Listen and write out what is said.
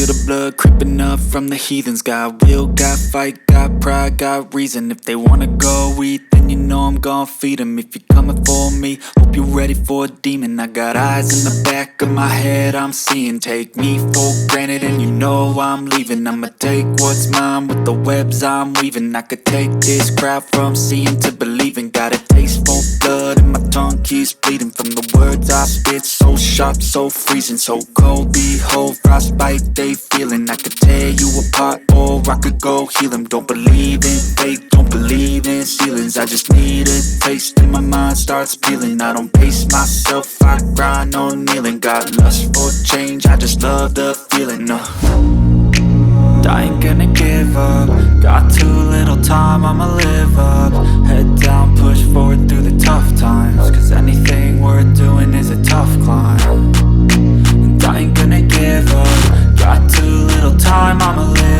feel the blood creeping up from the heathens. Got will, got fight, got pride, got reason. If they wanna go eat, then you know I'm gon' feed them. If you're coming for me, hope you're ready for a demon. I got eyes in the back of my head, I'm seeing. Take me for granted and you know I'm leaving. I'ma take what's mine with the webs I'm weaving. I could take this crowd from seeing to believing. Got a taste for blood and my tongue keeps bleeding from the words I spit. So sharp, so freezing, so cold. Behold, frostbite they feeling. I could tear you apart or I could go heal them. Don't believe in fate, don't believe in ceilings. I just need a taste and my mind starts peeling. I don't pace myself, I grind on kneeling. Got lust for change, I just love the feeling. I ain't gonna give up. Got too little time, I'ma live up. Head down, push forward through the tough times. Cause anything worth doing is a tough climb. And I ain't gonna give up. Got too little time, I'ma live